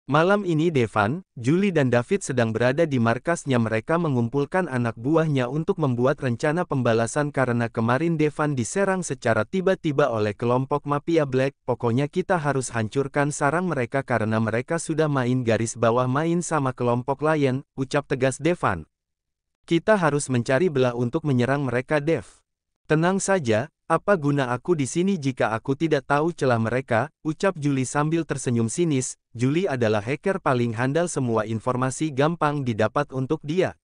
Malam ini Devan, Julie dan David sedang berada di markasnya. Mereka mengumpulkan anak buahnya untuk membuat rencana pembalasan karena kemarin Devan diserang secara tiba-tiba oleh kelompok Mafia Black. Pokoknya kita harus hancurkan sarang mereka karena mereka sudah main garis bawah main sama kelompok Lion, ucap tegas Devan. Kita harus mencari belah untuk menyerang mereka, Dev. Tenang saja, apa guna aku di sini jika aku tidak tahu celah mereka, ucap Julie sambil tersenyum sinis. Julie adalah hacker paling handal, semua informasi gampang didapat untuk dia.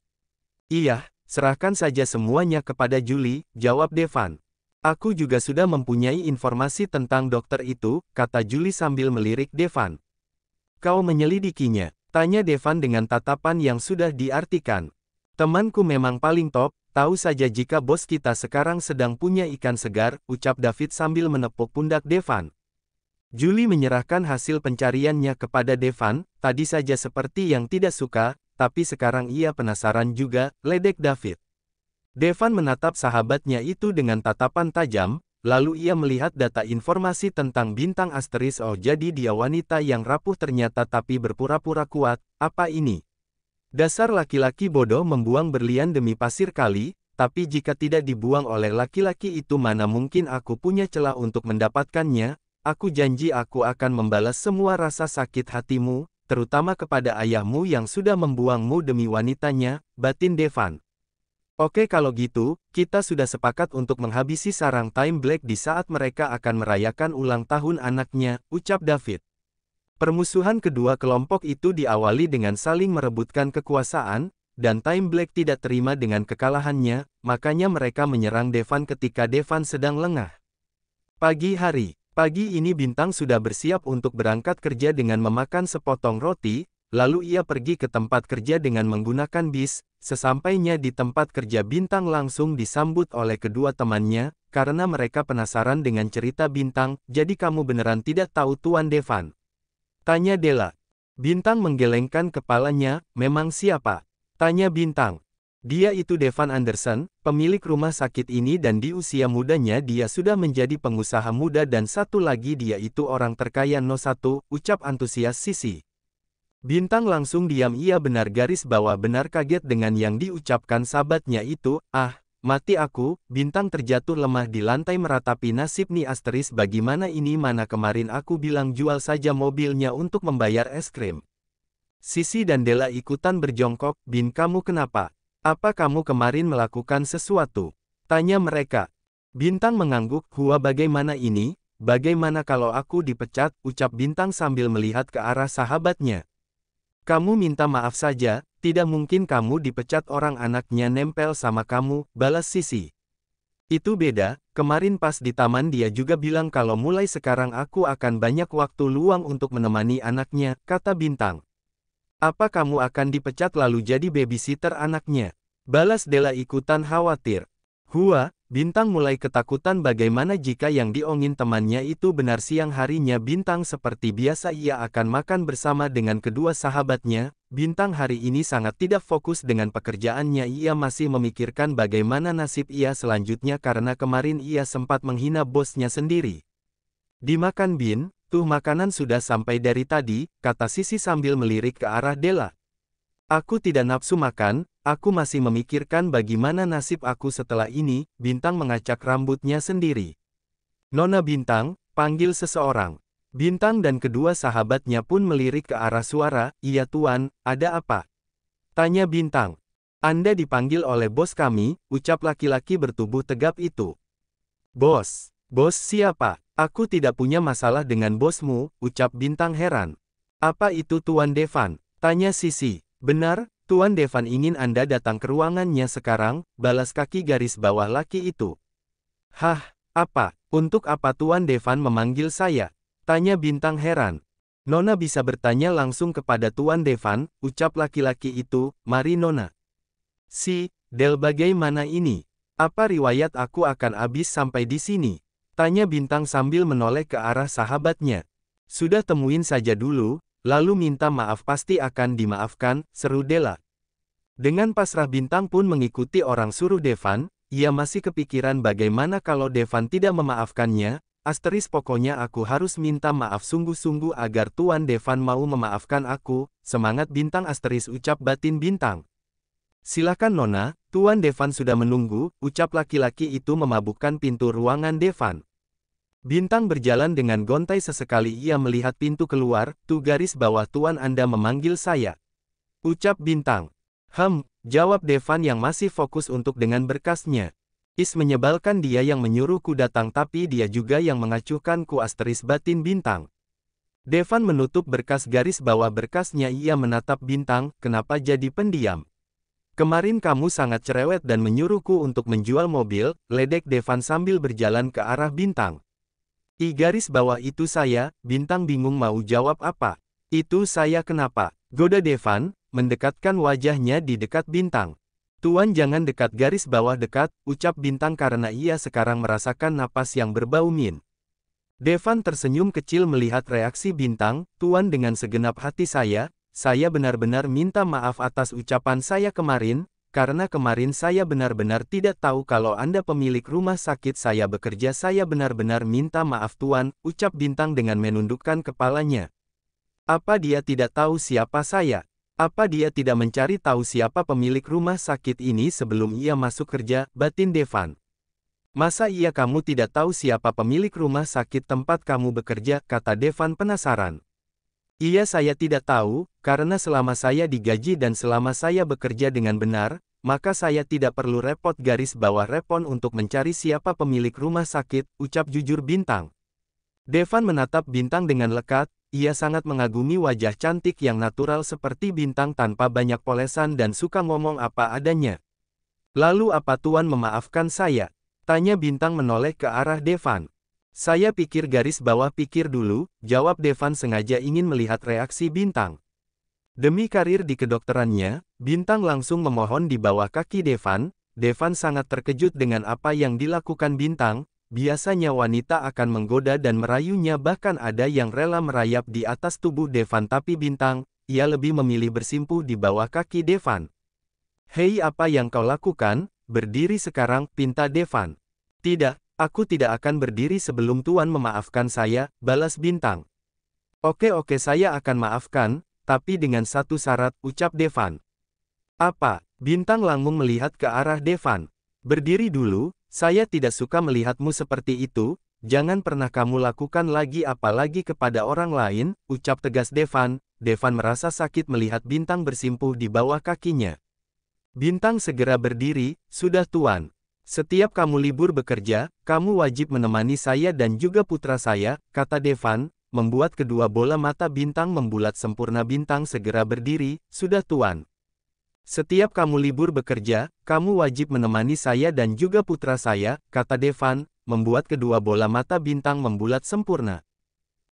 Iya, serahkan saja semuanya kepada Julie, jawab Devan. Aku juga sudah mempunyai informasi tentang dokter itu, kata Julie sambil melirik Devan. Kau menyelidikinya? Tanya Devan dengan tatapan yang sudah diartikan. Temanku memang paling top, tahu saja jika bos kita sekarang sedang punya ikan segar, ucap David sambil menepuk pundak Devan. Julie menyerahkan hasil pencariannya kepada Devan, tadi saja seperti yang tidak suka, tapi sekarang ia penasaran juga, ledek David. Devan menatap sahabatnya itu dengan tatapan tajam, lalu ia melihat data informasi tentang bintang asteris. Oh, jadi dia wanita yang rapuh ternyata tapi berpura-pura kuat, apa ini? Dasar laki-laki bodoh membuang berlian demi pasir kali, tapi jika tidak dibuang oleh laki-laki itu mana mungkin aku punya celah untuk mendapatkannya. Aku janji aku akan membalas semua rasa sakit hatimu, terutama kepada ayahmu yang sudah membuangmu demi wanitanya, batin Devan. Oke, kalau gitu, kita sudah sepakat untuk menghabisi sarang Time Black di saat mereka akan merayakan ulang tahun anaknya, ucap David. Permusuhan kedua kelompok itu diawali dengan saling merebutkan kekuasaan, dan Time Black tidak terima dengan kekalahannya, makanya mereka menyerang Devan ketika Devan sedang lengah. Pagi hari, pagi ini Bintang sudah bersiap untuk berangkat kerja dengan memakan sepotong roti, lalu ia pergi ke tempat kerja dengan menggunakan bis. Sesampainya di tempat kerja Bintang langsung disambut oleh kedua temannya, karena mereka penasaran dengan cerita Bintang. Jadi kamu beneran tidak tahu Tuan Devan? Tanya Della. Bintang menggelengkan kepalanya, memang siapa? Tanya Bintang. Dia itu Devan Anderson, pemilik rumah sakit ini dan di usia mudanya dia sudah menjadi pengusaha muda dan satu lagi dia itu orang terkaya No. 1, ucap antusias Sisi. Bintang langsung diam, ia benar garis bawah benar kaget dengan yang diucapkan sahabatnya itu. Mati aku, Bintang terjatuh lemah di lantai meratapi nasib nih asteris. Bagaimana ini, mana kemarin aku bilang jual saja mobilnya untuk membayar es krim. Sisi dan Della ikutan berjongkok. Bin, kamu kenapa? Apa kamu kemarin melakukan sesuatu? Tanya mereka. Bintang mengangguk. Hua, bagaimana ini? Bagaimana kalau aku dipecat? Ucap Bintang sambil melihat ke arah sahabatnya. Kamu minta maaf saja. Tidak mungkin kamu dipecat, orang anaknya nempel sama kamu, balas Sisi. Itu beda, kemarin pas di taman dia juga bilang kalau mulai sekarang aku akan banyak waktu luang untuk menemani anaknya, kata Bintang. Apa kamu akan dipecat lalu jadi babysitter anaknya? Balas Della ikutan khawatir. Hua, Bintang mulai ketakutan bagaimana jika yang diomongin temannya itu benar. Siang harinya Bintang seperti biasa ia akan makan bersama dengan kedua sahabatnya. Bintang hari ini sangat tidak fokus dengan pekerjaannya, ia masih memikirkan bagaimana nasib ia selanjutnya karena kemarin ia sempat menghina bosnya sendiri. Dimakan Bin, tuh makanan sudah sampai dari tadi, kata Sisi sambil melirik ke arah Della. Aku tidak nafsu makan, aku masih memikirkan bagaimana nasib aku setelah ini. Bintang mengacak rambutnya sendiri. Nona Bintang, panggil seseorang. Bintang dan kedua sahabatnya pun melirik ke arah suara. Iya tuan, ada apa? Tanya Bintang. Anda dipanggil oleh bos kami, ucap laki-laki bertubuh tegap itu. Bos? Bos siapa? Aku tidak punya masalah dengan bosmu, ucap Bintang heran. Apa itu Tuan Devan? Tanya Sisi. Benar, Tuan Devan ingin Anda datang ke ruangannya sekarang, balas kaki garis bawah laki itu. Hah, apa? Untuk apa Tuan Devan memanggil saya? Tanya Bintang heran. Nona bisa bertanya langsung kepada Tuan Devan, ucap laki-laki itu. Mari Nona. Del, bagaimana ini? Apa riwayat aku akan habis sampai di sini? Tanya Bintang sambil menoleh ke arah sahabatnya. Sudah temuin saja dulu, lalu minta maaf pasti akan dimaafkan, seru Della. Dengan pasrah Bintang pun mengikuti orang suruh Devan. Ia masih kepikiran bagaimana kalau Devan tidak memaafkannya. Asteris pokoknya aku harus minta maaf sungguh-sungguh agar Tuan Devan mau memaafkan aku, semangat bintang asteris ucap batin bintang. Silakan Nona, Tuan Devan sudah menunggu, ucap laki-laki itu memabukkan pintu ruangan Devan. Bintang berjalan dengan gontai sesekali ia melihat pintu keluar, tuh garis bawah Tuan Anda memanggil saya. Ucap bintang. Jawab Devan yang masih fokus untuk dengan berkasnya. Menyebalkan dia yang menyuruhku datang tapi dia juga yang mengacuhkanku asteris batin bintang. Devan menutup berkas garis bawah berkasnya ia menatap bintang, kenapa jadi pendiam? Kemarin kamu sangat cerewet dan menyuruhku untuk menjual mobil, ledek Devan sambil berjalan ke arah bintang. Garis bawah itu saya, bintang bingung mau jawab apa. Itu saya kenapa? Goda Devan, mendekatkan wajahnya di dekat bintang. Tuan jangan dekat garis bawah dekat, ucap bintang karena ia sekarang merasakan napas yang berbau min. Devan tersenyum kecil melihat reaksi bintang, Tuan dengan segenap hati saya benar-benar minta maaf atas ucapan saya kemarin, karena kemarin saya benar-benar tidak tahu kalau Anda pemilik rumah sakit saya bekerja saya benar-benar minta maaf Tuan, ucap bintang dengan menundukkan kepalanya. Apa dia tidak tahu siapa saya? Apa dia tidak mencari tahu siapa pemilik rumah sakit ini sebelum ia masuk kerja, batin Devan. Masa iya kamu tidak tahu siapa pemilik rumah sakit tempat kamu bekerja, kata Devan penasaran. Iya saya tidak tahu, karena selama saya digaji dan selama saya bekerja dengan benar, maka saya tidak perlu repot garis bawah repon untuk mencari siapa pemilik rumah sakit, ucap jujur bintang. Devan menatap bintang dengan lekat, ia sangat mengagumi wajah cantik yang natural seperti bintang tanpa banyak polesan dan suka ngomong apa adanya. Lalu apa Tuan memaafkan saya? Tanya bintang menoleh ke arah Devan. Saya pikir garis bawah pikir dulu, jawab Devan sengaja ingin melihat reaksi bintang. Demi karir di kedokterannya, bintang langsung memohon di bawah kaki Devan. Devan sangat terkejut dengan apa yang dilakukan bintang. Biasanya wanita akan menggoda dan merayunya bahkan ada yang rela merayap di atas tubuh Devan tapi bintang, ia lebih memilih bersimpuh di bawah kaki Devan. Hei apa yang kau lakukan? Berdiri sekarang, pinta Devan. Tidak, aku tidak akan berdiri sebelum Tuan memaafkan saya, balas bintang. Oke saya akan maafkan, tapi dengan satu syarat, ucap Devan. Apa? Bintang langung melihat ke arah Devan. Berdiri dulu. Saya tidak suka melihatmu seperti itu, jangan pernah kamu lakukan lagi apalagi kepada orang lain, ucap tegas Devan. Devan merasa sakit melihat bintang bersimpuh di bawah kakinya. Bintang segera berdiri, sudah Tuan. Setiap kamu libur bekerja, kamu wajib menemani saya dan juga putra saya, kata Devan, membuat kedua bola mata bintang membulat sempurna bintang segera berdiri, sudah Tuan. Setiap kamu libur bekerja, kamu wajib menemani saya dan juga putra saya, kata Devan, membuat kedua bola mata bintang membulat sempurna.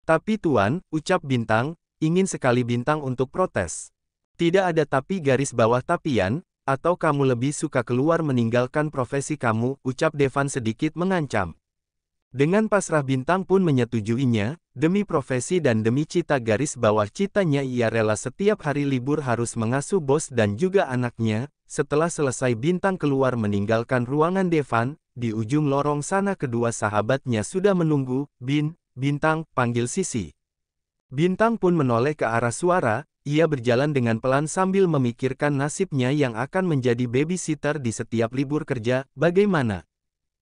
Tapi Tuan, ucap bintang, ingin sekali bintang untuk protes. Tidak ada tapi garis bawah tapian, atau kamu lebih suka keluar meninggalkan profesi kamu, ucap Devan sedikit mengancam. Dengan pasrah bintang pun menyetujuinya, demi profesi dan demi cita garis bawah citanya ia rela setiap hari libur harus mengasuh bos dan juga anaknya. Setelah selesai bintang keluar meninggalkan ruangan Devan, di ujung lorong sana kedua sahabatnya sudah menunggu. Bintang, panggil Sisi. Bintang pun menoleh ke arah suara, ia berjalan dengan pelan sambil memikirkan nasibnya yang akan menjadi babysitter di setiap libur kerja, bagaimana?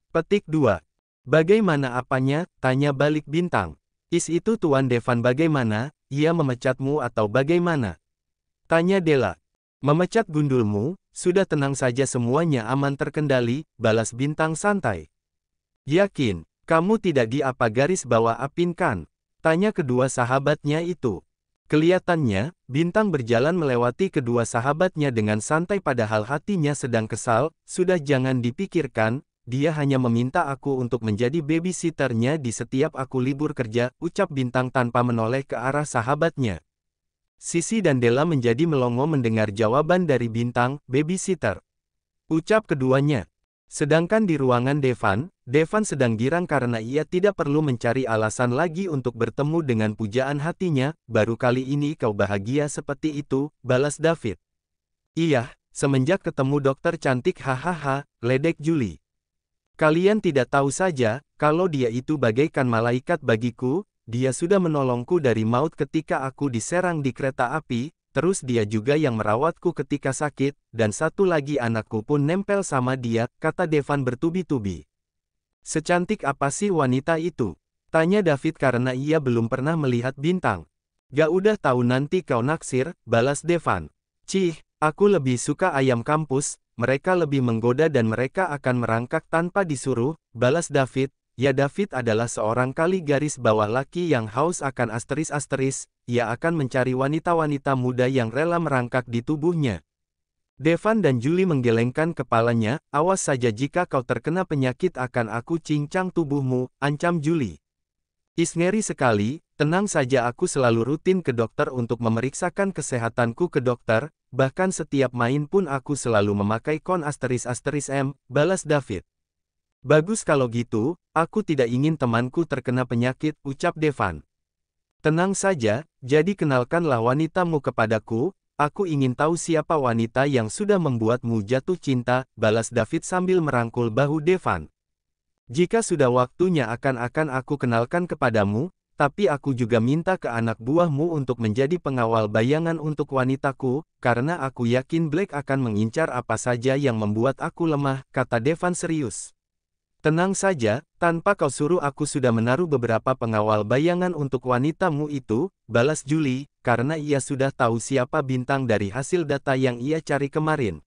Petik 2. Bagaimana apanya? Tanya balik bintang. Itu Tuan Devan bagaimana? Ia memecatmu atau bagaimana? Tanya Della. Memecat gundulmu, sudah tenang saja semuanya aman terkendali, balas bintang santai. Yakin, kamu tidak di apa garis bawah Apin kan? Tanya kedua sahabatnya itu. Kelihatannya, bintang berjalan melewati kedua sahabatnya dengan santai padahal hatinya sedang kesal, sudah jangan dipikirkan. Dia hanya meminta aku untuk menjadi babysitternya di setiap aku libur kerja, ucap bintang tanpa menoleh ke arah sahabatnya. Sisi dan Della menjadi melongo mendengar jawaban dari bintang, babysitter. Ucap keduanya. Sedangkan di ruangan Devan sedang girang karena ia tidak perlu mencari alasan lagi untuk bertemu dengan pujaan hatinya, baru kali ini kau bahagia seperti itu, balas David. Iya, semenjak ketemu dokter cantik hahaha, ledek Julie. Kalian tidak tahu saja, kalau dia itu bagaikan malaikat bagiku, dia sudah menolongku dari maut ketika aku diserang di kereta api, terus dia juga yang merawatku ketika sakit, dan satu lagi anakku pun nempel sama dia, kata Devan bertubi-tubi. Secantik apa sih wanita itu? Tanya David karena ia belum pernah melihat bintang. Gak udah tahu nanti kau naksir, balas Devan. Cih, aku lebih suka ayam kampus, mereka lebih menggoda dan mereka akan merangkak tanpa disuruh, balas David. Ya David adalah seorang kali garis bawah laki yang haus akan asteris-asteris, ia akan mencari wanita-wanita muda yang rela merangkak di tubuhnya. Devan dan Julie menggelengkan kepalanya, awas saja jika kau terkena penyakit akan aku cincang tubuhmu, ancam Julie. Ngeri sekali, tenang saja aku selalu rutin ke dokter untuk memeriksakan kesehatanku ke dokter, bahkan setiap main pun aku selalu memakai kon asteris M, balas David. Bagus kalau gitu, aku tidak ingin temanku terkena penyakit, ucap Devan. Tenang saja, jadi kenalkanlah wanitamu kepadaku, aku ingin tahu siapa wanita yang sudah membuatmu jatuh cinta, balas David sambil merangkul bahu Devan. Jika sudah waktunya akan aku kenalkan kepadamu, tapi aku juga minta ke anak buahmu untuk menjadi pengawal bayangan untuk wanitaku, karena aku yakin Blake akan mengincar apa saja yang membuat aku lemah, kata Devan serius. Tenang saja, tanpa kau suruh aku sudah menaruh beberapa pengawal bayangan untuk wanitamu itu, balas Julie, karena ia sudah tahu siapa bintang dari hasil data yang ia cari kemarin.